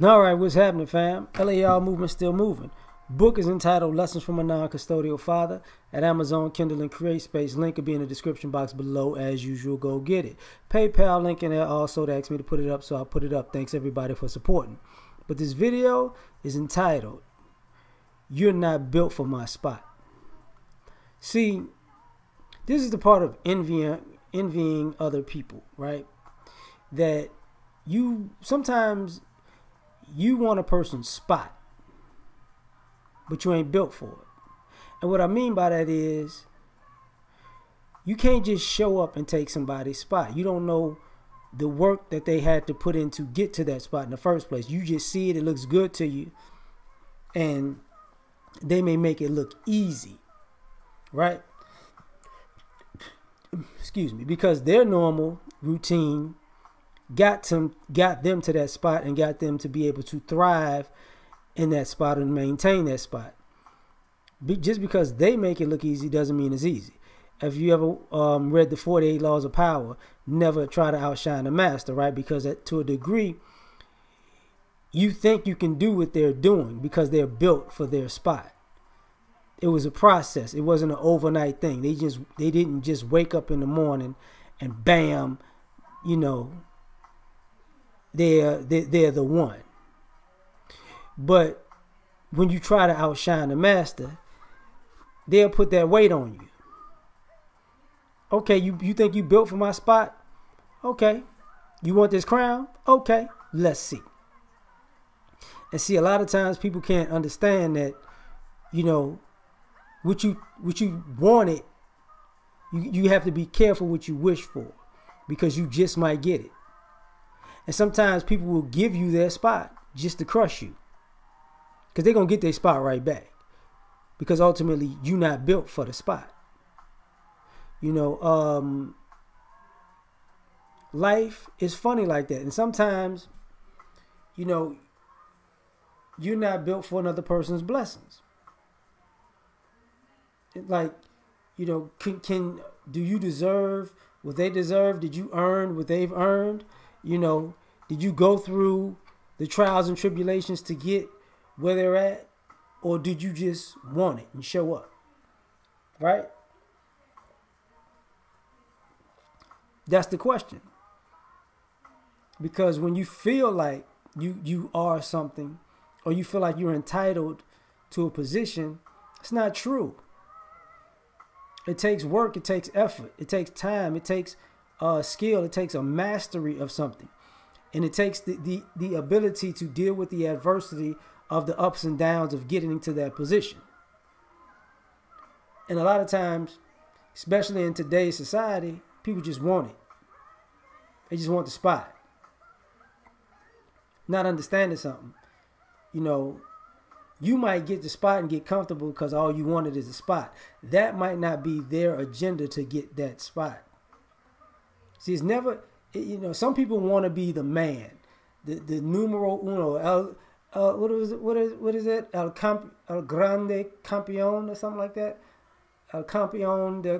All right, what's happening, fam? L.A.R. movement still moving. Book is entitled Lessons from a Non-Custodial Father at Amazon, Kindle, and CreateSpace. Link will be in the description box below. As usual, go get it. PayPal link in there also. They asked me to put it up, so I'll put it up. Thanks, everybody, for supporting. But this video is entitled, You're Not Built for My Spot. See, this is the part of envying other people, right? That sometimes you want a person's spot, but you ain't built for it. And what I mean by that is you can't just show up and take somebody's spot. You don't know the work that they had to put in to get to that spot in the first place. You just see it, it looks good to you, and they may make it look easy, right? Excuse me, because their normal routine got them to that spot and got them to be able to thrive in that spot and maintain that spot. Just because they make it look easy doesn't mean it's easy. If you ever read the 48 Laws of Power, never try to outshine the master, right? Because to a degree, you think you can do what they're doing because they're built for their spot. It was a process. It wasn't an overnight thing. They didn't just wake up in the morning and bam, you know, they're the one. But when you try to outshine the master, they'll put that weight on you. Okay, you think you built for my spot? Okay. You want this crown? Okay, let's see. And see, a lot of times people can't understand that, you know, what you wanted, you have to be careful what you wish for, because you just might get it. And sometimes people will give you their spot just to crush you, because they're going to get their spot right back, because ultimately you're not built for the spot. You know, life is funny like that. And sometimes, you know, you're not built for another person's blessings. Like, you know, do you deserve what they deserve? Did you earn what they've earned? You know, did you go through the trials and tribulations to get where they're at? Or did you just want it and show up? Right? That's the question. Because when you feel like you are something, or you feel like you're entitled to a position, it's not true. It takes work, it takes effort, it takes time, it takes skill, it takes a mastery of something. And it takes the ability to deal with the adversity of the ups and downs of getting into that position. And a lot of times, especially in today's society, people just want it. They just want the spot. Not understanding something. You know, you might get the spot and get comfortable because all you wanted is a spot. That might not be their agenda to get that spot. See, it's never, you know, some people want to be the man, the numero uno, what is it? El Grande Campeón or something like that. El Campeón, the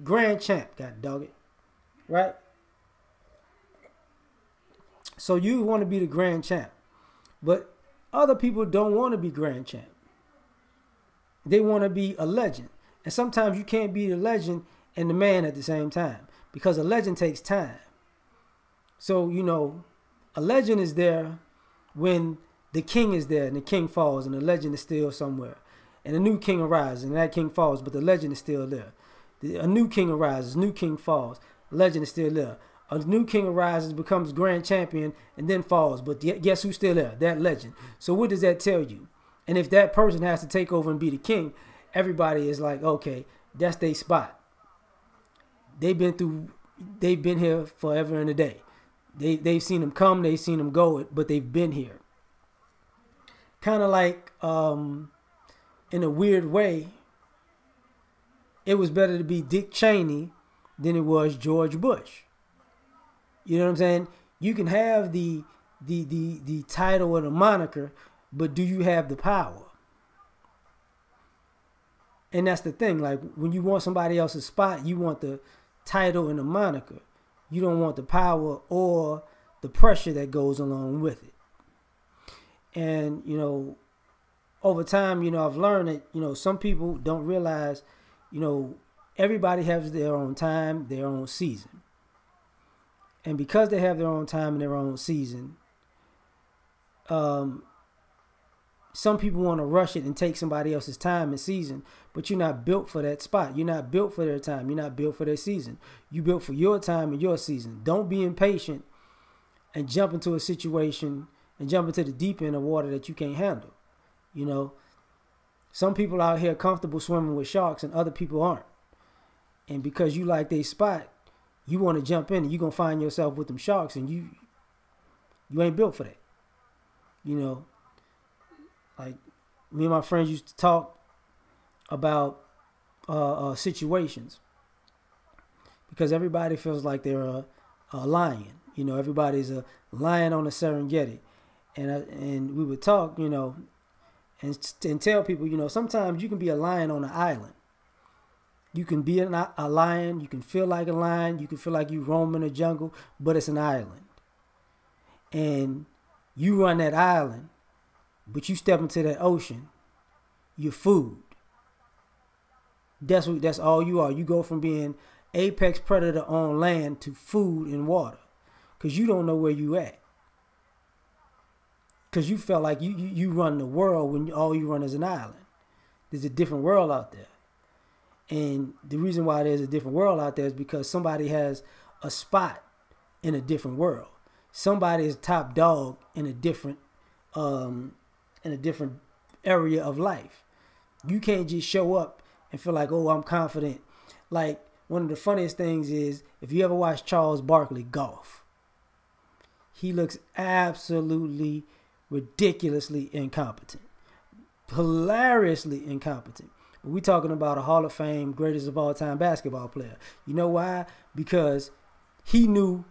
Grand Champ, God dog it, right? So you want to be the Grand Champ, but other people don't want to be Grand Champ. They want to be a legend. And sometimes you can't be the legend and the man at the same time, because a legend takes time. So, you know, a legend is there when the king is there and the king falls and the legend is still somewhere. And a new king arises and that king falls, but the legend is still there. A new king arises, new king falls, legend is still there. A new king arises, becomes grand champion, and then falls. But guess who's still there? That legend. So what does that tell you? And if that person has to take over and be the king, everybody is like, okay, that's their spot. They've been here forever and a day. They've seen them come, they've seen them go, but they've been here. Kind of like, in a weird way, it was better to be Dick Cheney than it was George Bush. You know what I'm saying? You can have the title or the moniker, but do you have the power? And that's the thing. Like, when you want somebody else's spot, you want the title and the moniker. You don't want the power or the pressure that goes along with it. And, over time, I've learned that, some people don't realize, everybody has their own time, their own season. And because they have their own time and their own season, some people want to rush it and take somebody else's time and season, but you're not built for that spot. You're not built for their time. You're not built for their season. You're built for your time and your season. Don't be impatient and jump into a situation and jump into the deep end of water that you can't handle. Some people out here comfortable swimming with sharks and other people aren't. And because you like their spot, you want to jump in and you're going to find yourself with them sharks, and you ain't built for that. Like me and my friends used to talk about situations, because everybody feels like they're a lion. Everybody's a lion on the Serengeti. And we would talk, and tell people, sometimes you can be a lion on an island. You can be a lion. You can feel like a lion. You can feel like you roam in the jungle, but it's an island. And you run that island, but you step into that ocean, you're food. That's all you are. You go from being apex predator on land to food in water, because you don't know where you at. Because you felt like you run the world when all you run is an island. There's a different world out there. And the reason why there's a different world out there is because somebody has a spot in a different world. Somebody is top dog in a different area of life. You can't just show up and feel like, oh, I'm confident. Like, one of the funniest things is, if you ever watch Charles Barkley golf, he looks absolutely ridiculously incompetent, hilariously incompetent. But we're talking about a Hall of Fame, greatest of all time basketball player. You know why? Because he knew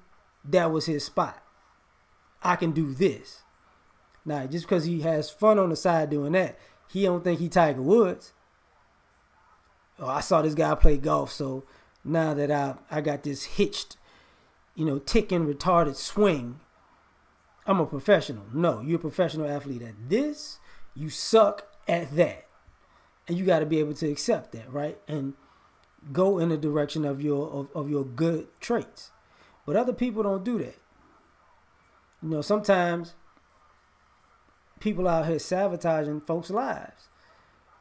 that was his spot. I can do this. Now, just because he has fun on the side doing that, he don't think he Tiger Woods. Oh, I saw this guy play golf, so now that I got this hitched, ticking, retarded swing, I'm a professional. No, you're a professional athlete at this. You suck at that. And you got to be able to accept that, right? And go in the direction of your good traits. But other people don't do that. Sometimes people out here sabotaging folks' lives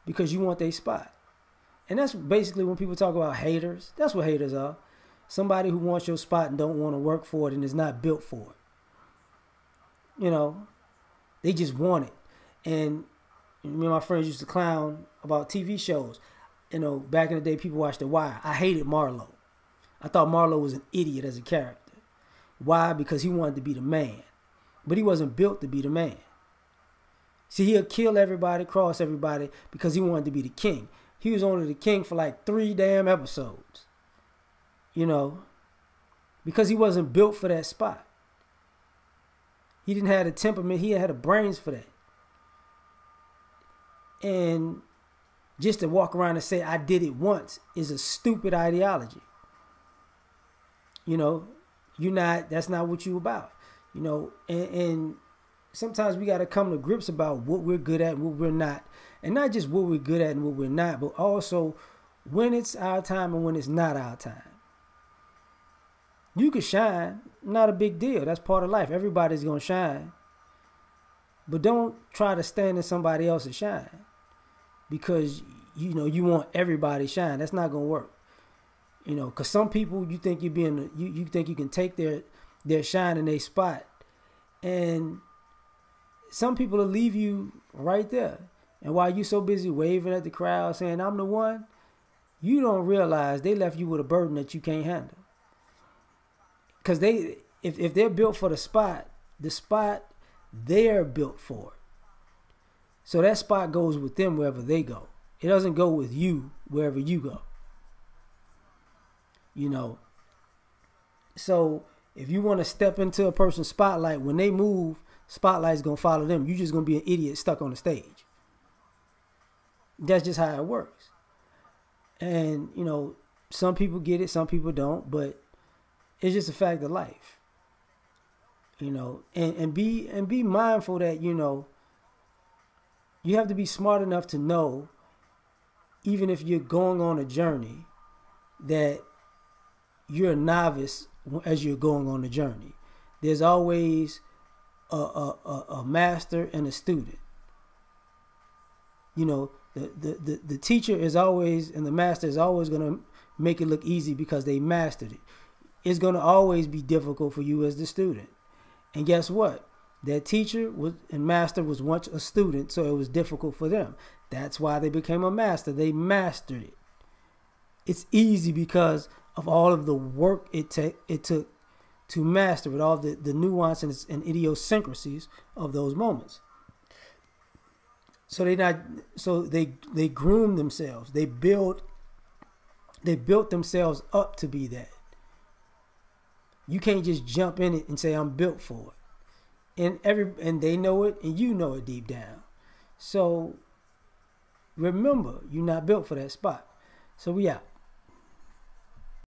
because you want their spot. And that's basically when people talk about haters. That's what haters are. Somebody who wants your spot and don't want to work for it and is not built for it. They just want it. And me and my friends used to clown about TV shows. Back in the day, people watched The Wire. I hated Marlo. I thought Marlo was an idiot as a character. Why? Because he wanted to be the man. But he wasn't built to be the man. See, he'll kill everybody, cross everybody, because he wanted to be the king. He was only the king for like 3 damn episodes. Because he wasn't built for that spot. He didn't have the temperament. He had the brains for that. And just to walk around and say, I did it once, is a stupid ideology. That's not what you about. And sometimes we got to come to grips about what we're good at and what we're not. And not just what we're good at and what we're not, but also when it's our time and when it's not our time. You can shine, not a big deal. That's part of life. Everybody's going to shine. But don't try to stand in somebody else's shine, because you want everybody to shine. That's not going to work. Because some people, you think you think you can take their shine in their spot, and some people will leave you right there. And while you're so busy waving at the crowd saying, I'm the one, you don't realize they left you with a burden that you can't handle. Because if they're built for the spot they're built for it. So that spot goes with them wherever they go. It doesn't go with you wherever you go. So if you want to step into a person's spotlight, when they move, spotlight's going to follow them. You're just going to be an idiot stuck on the stage. That's just how it works. And, some people get it, some people don't, but it's just a fact of life. And be mindful that, You have to be smart enough to know, even if you're going on a journey, that you're a novice as you're going on the journey. There's always a master and a student. You know, the teacher is always, and the master is always going to make it look easy because they mastered it. It's going to always be difficult for you as the student. And guess what? That teacher and master was once a student, so it was difficult for them. That's why they became a master. They mastered it. It's easy because of all of the work it took to master it, all the nuances and idiosyncrasies of those moments. So they groom themselves. They built themselves up to be that. You can't just jump in it and say I'm built for it. And they know it, and you know it deep down. So remember, you're not built for that spot. So we out.